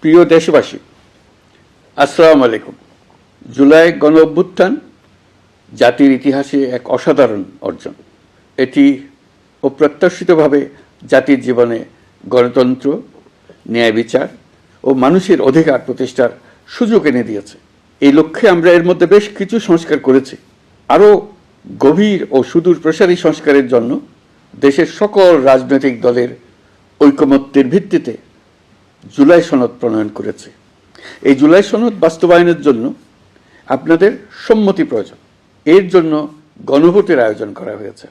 প্রিয় দেশবাসী, আসসালামু আলাইকুম। জুলাই গণ অভ্যুত্থান জাতির ইতিহাসে এক অসাধারণ অর্জন। এটি অপ্রত্যাশিতভাবে জাতির জীবনে গণতন্ত্র, ন্যায় বিচার ও মানুষের অধিকার প্রতিষ্ঠার সুযোগ এনে দিয়েছে। এই লক্ষ্যে আমরা এর মধ্যে বেশ কিছু সংস্কার করেছি। আরও গভীর ও সুদূর প্রসারী সংস্কারের জন্য দেশের সকল রাজনৈতিক দলের ঐকমত্যের ভিত্তিতে জুলাই সনদ প্রণয়ন করেছে। এই জুলাই সনদ বাস্তবায়নের জন্য আপনাদের সম্মতি প্রয়োজন। এর জন্য গণভোটের আয়োজন করা হয়েছে।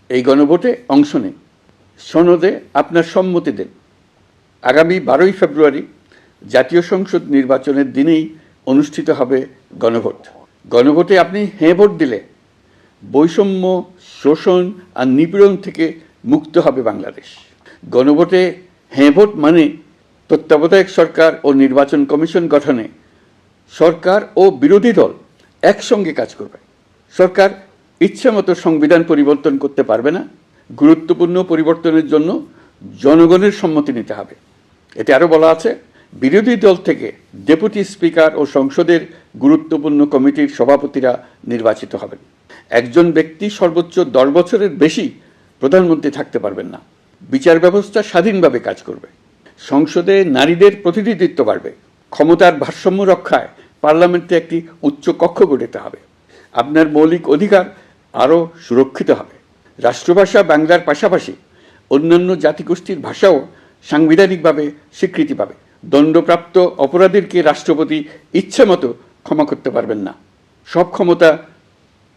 এই গণভোটে অংশ নিন, সনদে আপনার সম্মতি দেন। আগামী 12ই ফেব্রুয়ারি জাতীয় সংসদ নির্বাচনের দিনেই অনুষ্ঠিত হবে গণভোট। গণভোটে আপনি হ্যাঁ ভোট দিলে বৈষম্য, শোষণ আর নিপীড়ন থেকে মুক্ত হবে বাংলাদেশ। গণভোটে হ্যাঁ ভোট মানে তত্ত্বাবধায়ক সরকার ও নির্বাচন কমিশন গঠনে সরকার ও বিরোধী দল একসঙ্গে কাজ করবে। সরকার ইচ্ছামতো সংবিধান পরিবর্তন করতে পারবে না। গুরুত্বপূর্ণ পরিবর্তনের জন্য জনগণের সম্মতি নিতে হবে। এতে আরও বলা আছে, বিরোধী দল থেকে ডেপুটি স্পিকার ও সংসদের গুরুত্বপূর্ণ কমিটির সভাপতিরা নির্বাচিত হবেন। একজন ব্যক্তি সর্বোচ্চ 10 বছরের বেশি প্রধানমন্ত্রী থাকতে পারবেন না। বিচার ব্যবস্থা স্বাধীনভাবে কাজ করবে। সংসদে নারীদের প্রতিনিধিত্ব বাড়বে। ক্ষমতার ভারসাম্য রক্ষায় পার্লামেন্টে একটি উচ্চ কক্ষ গঠিত হবে। আপনার মৌলিক অধিকার আরও সুরক্ষিত হবে। রাষ্ট্রভাষা বাংলার পাশাপাশি অন্যান্য জাতিগোষ্ঠীর ভাষাও সাংবিধানিকভাবে স্বীকৃতি পাবে। দণ্ডপ্রাপ্ত অপরাধীকে রাষ্ট্রপতি ইচ্ছামতো ক্ষমা করতে পারবেন না। সব ক্ষমতা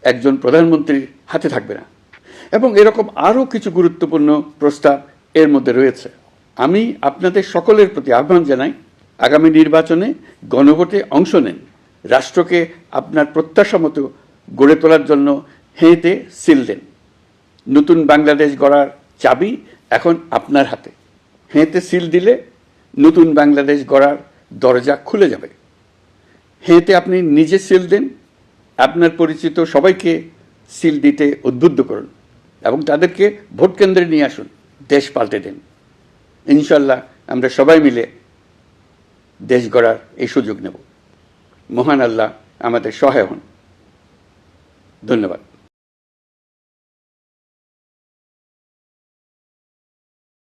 একজন প্রধানমন্ত্রীর হাতে থাকবে না। এবং এরকম আরও কিছু গুরুত্বপূর্ণ প্রস্তাব এর মধ্যে রয়েছে। আমি আপনাদের সকলের প্রতি আহ্বান জানাই, আগামী নির্বাচনে গণভোটে অংশ নেন। রাষ্ট্রকে আপনার প্রত্যাশা মতো গড়ে তোলার জন্য হেঁতে সিল দেন। নতুন বাংলাদেশ গড়ার চাবি এখন আপনার হাতে। হেঁতে সিল দিলে নতুন বাংলাদেশ গড়ার দরজা খুলে যাবে। হেঁতে আপনি নিজে সিল দেন, আপনার পরিচিত সবাইকে সিল দিতে উদ্বুদ্ধ করুন এবং তাদেরকে ভোট কেন্দ্রে নিয়ে আসুন। দেশ পাল্টে দেন। ইনশাল্লাহ আমরা সবাই মিলে দেশ গড়ার এই সুযোগ নেব। মহান আল্লাহ আমাদের সহায় হন। ধন্যবাদ।